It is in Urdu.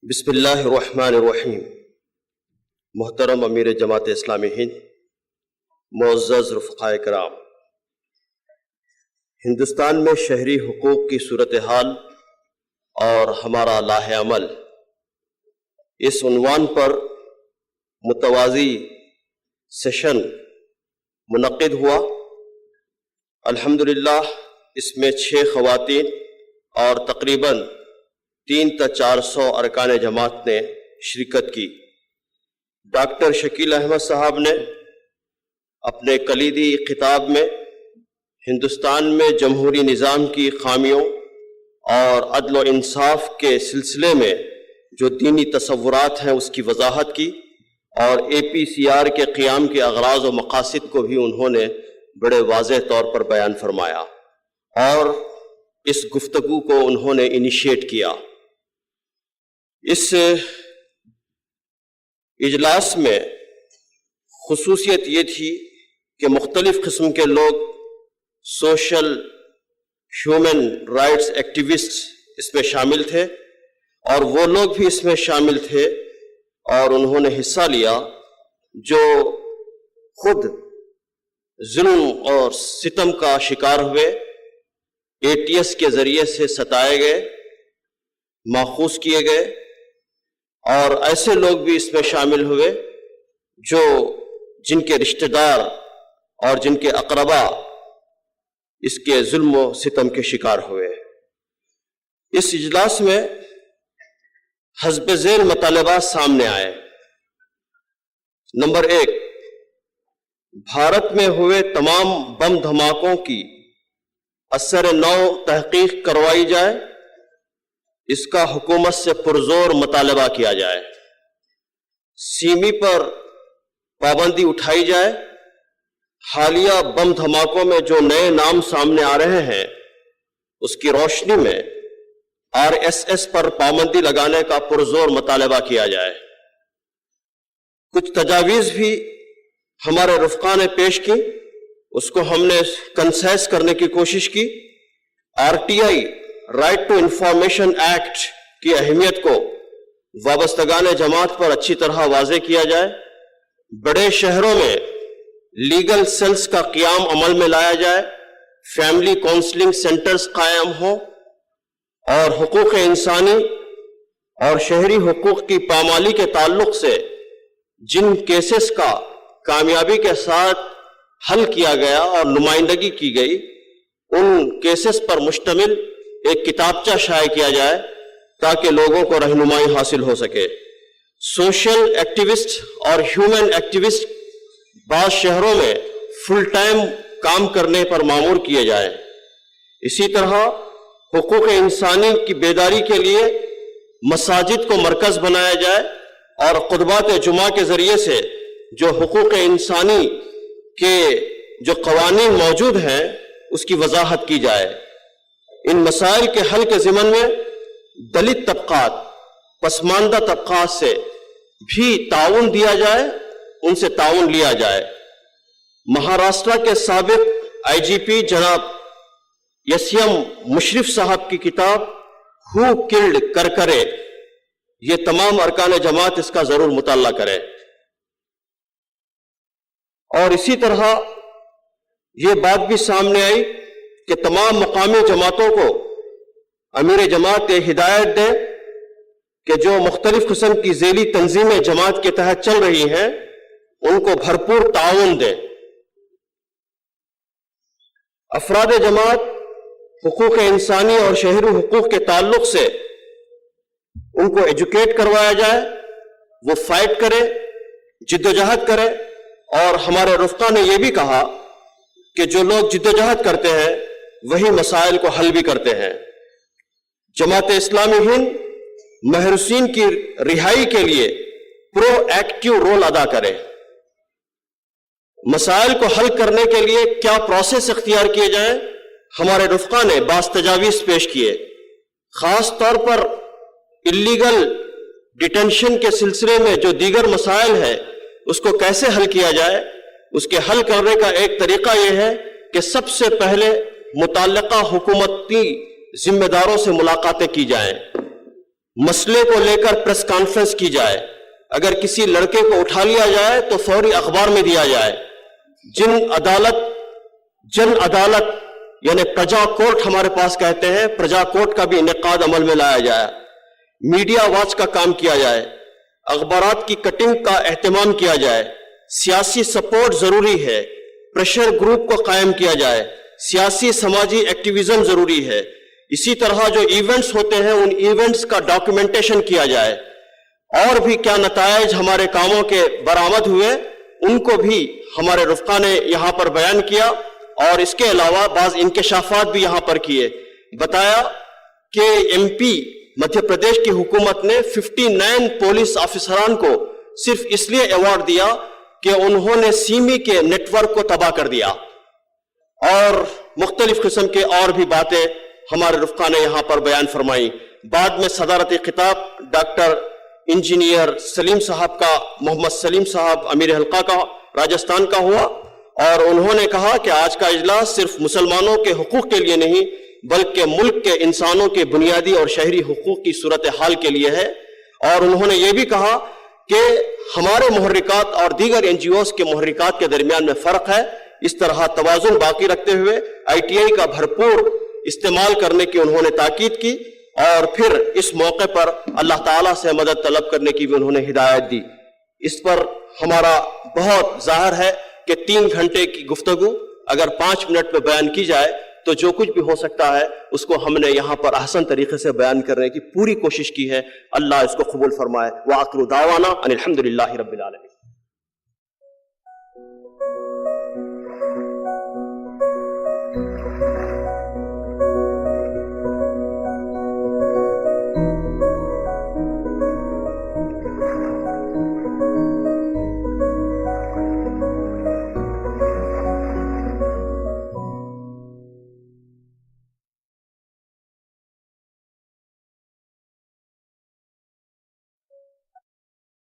بسم اللہ الرحمن الرحیم۔ محترم امیر جماعت اسلامی ہند، معزز رفقائے کرام، ہندوستان میں شہری حقوق کی صورتحال اور ہمارا لاہ عمل، اس عنوان پر متوازی سیشن منعقد ہوا۔ الحمدللہ اس میں 6 خواتین اور تقریباً 3 تا 400 ارکان جماعت نے شرکت کی۔ ڈاکٹر شکیل احمد صاحب نے اپنے کلیدی خطاب میں ہندوستان میں جمہوری نظام کی خامیوں اور عدل و انصاف کے سلسلے میں جو دینی تصورات ہیں اس کی وضاحت کی، اور APCR کے قیام کے اغراض و مقاصد کو بھی انہوں نے بڑے واضح طور پر بیان فرمایا، اور اس گفتگو کو انہوں نے انیشیٹ کیا۔ اس اجلاس میں خصوصیت یہ تھی کہ مختلف قسم کے لوگ، سوشل ہیومن رائٹس ایکٹیوسٹ اس میں شامل تھے، اور وہ لوگ بھی اس میں شامل تھے اور انہوں نے حصہ لیا جو خود ظلم اور ستم کا شکار ہوئے، ATS کے ذریعے سے ستائے گئے، ماخوذ کیے گئے، اور ایسے لوگ بھی اس میں شامل ہوئے جن کے رشتہ دار اور جن کے اقربا اس کے ظلم و ستم کے شکار ہوئے۔ اس اجلاس میں حسب ذیل مطالبات سامنے آئے۔ نمبر 1، بھارت میں ہوئے تمام بم دھماکوں کی اثر نو تحقیق کروائی جائے، اس کا حکومت سے پرزور مطالبہ کیا جائے۔ سیمی پر پابندی اٹھائی جائے۔ حالیہ بم دھماکوں میں جو نئے نام سامنے آ رہے ہیں اس کی روشنی میں RSS پر پابندی لگانے کا پرزور مطالبہ کیا جائے۔ کچھ تجاویز بھی ہمارے رفقا نے پیش کی، اس کو ہم نے کنسیس کرنے کی کوشش کی۔ RTI right to information act کی اہمیت کو وابستگان جماعت پر اچھی طرح واضح کیا جائے۔ بڑے شہروں میں لیگل سیلز کا قیام عمل میں لایا جائے، فیملی کونسلنگ سینٹرز قائم ہوں، اور حقوق انسانی اور شہری حقوق کی پامالی کے تعلق سے جن کیسز کا کامیابی کے ساتھ حل کیا گیا اور نمائندگی کی گئی، ان کیسز پر مشتمل ایک کتابچہ شائع کیا جائے تاکہ لوگوں کو رہنمائی حاصل ہو سکے۔ سوشل ایکٹیوسٹ اور ہیومن ایکٹیوسٹ بعض شہروں میں فل ٹائم کام کرنے پر مامور کیے جائیں۔ اسی طرح حقوق انسانی کی بیداری کے لیے مساجد کو مرکز بنایا جائے، اور خطبات جمعہ کے ذریعے سے جو حقوق انسانی کے جو قوانین موجود ہیں اس کی وضاحت کی جائے۔ ان مسائل کے حل کے ضمن میں دلت طبقات، پسماندہ طبقات سے بھی تعاون دیا جائے، ان سے تعاون لیا جائے۔ مہاراشٹر کے سابق IGP جناب یسیم مشرف صاحب کی کتاب ہو کلڈ کرکرے، یہ تمام ارکان جماعت اس کا ضرور مطالعہ کرے۔ اور اسی طرح یہ بات بھی سامنے آئی کہ تمام مقامی جماعتوں کو امیر جماعت ہدایت دے کہ جو مختلف قسم کی ذیلی تنظیمیں جماعت کے تحت چل رہی ہیں ان کو بھرپور تعاون دے۔ افراد جماعت حقوق انسانی اور شہری حقوق کے تعلق سے ان کو ایجوکیٹ کروایا جائے، وہ فائٹ کرے، جدوجہد کرے۔ اور ہمارے رفقا نے یہ بھی کہا کہ جو لوگ جدوجہد کرتے ہیں وہی مسائل کو حل بھی کرتے ہیں۔ جماعت اسلامی ہند محروسین کی رہائی کے لیے پرو ایکٹیو رول ادا کرے۔ مسائل کو حل کرنے کے لیے کیا پروسیس اختیار کیے جائیں، ہمارے رفقا نے بعض تجاویز پیش کیے۔ خاص طور پر اللیگل ڈیٹینشن کے سلسلے میں جو دیگر مسائل ہیں اس کو کیسے حل کیا جائے۔ اس کے حل کرنے کا ایک طریقہ یہ ہے کہ سب سے پہلے متعلقہ حکومتی ذمہ داروں سے ملاقاتیں کی جائیں۔ مسئلے کو لے کر پریس کانفرنس کی جائے، اگر کسی لڑکے کو اٹھا لیا جائے تو فوری اخبار میں دیا جائے، جن عدالت یعنی پرجا کورٹ ہمارے پاس کہتے ہیں، پرجا کورٹ کا بھی انعقاد عمل میں لایا جائے، میڈیا واچ کا کام کیا جائے، اخبارات کی کٹنگ کا اہتمام کیا جائے، سیاسی سپورٹ ضروری ہے، پریشر گروپ کو قائم کیا جائے، سیاسی سماجی ایکٹیویزم ضروری ہے، اسی طرح جو ایونٹس ہوتے ہیں ان ایونٹس کا ڈاکیومنٹیشن کیا جائے، اور بھی کیا نتائج ہمارے کاموں کے برآمد ہوئے ان کو بھی ہمارے رفقا نے یہاں پر بیان کیا، اور اس کے علاوہ بعض انکشافات بھی یہاں پر کیے۔ بتایا کہ ایم پی مدھیہ پردیش کی حکومت نے 59 پولیس آفیسران کو صرف اس لیے ایوارڈ دیا کہ انہوں نے سیمی کے نیٹ ورک کو تباہ کر دیا، اور مختلف قسم کے اور بھی باتیں ہمارے رفقا نے یہاں پر بیان فرمائی۔ بعد میں صدارتی خطاب ڈاکٹر انجینئر سلیم صاحب کا، محمد سلیم صاحب امیر حلقہ کا راجستھان کا ہوا، اور انہوں نے کہا کہ آج کا اجلاس صرف مسلمانوں کے حقوق کے لیے نہیں بلکہ ملک کے انسانوں کے بنیادی اور شہری حقوق کی صورتحال کے لیے ہے، اور انہوں نے یہ بھی کہا کہ ہمارے محرکات اور دیگر این جی اوز کے محرکات کے درمیان میں فرق ہے، اس طرح توازن باقی رکھتے ہوئے آئی ٹی آئی کا بھرپور استعمال کرنے کی انہوں نے تاکید کی، اور پھر اس موقع پر اللہ تعالیٰ سے مدد طلب کرنے کی بھی انہوں نے ہدایت دی۔ اس پر ہمارا بہت ظاہر ہے کہ 3 گھنٹے کی گفتگو اگر 5 منٹ میں بیان کی جائے تو جو کچھ بھی ہو سکتا ہے اس کو ہم نے یہاں پر احسن طریقے سے بیان کرنے کی پوری کوشش کی ہے۔ اللہ اس کو قبول فرمائے۔ وآخر دعوانا ان الحمد للہ رب العالمین۔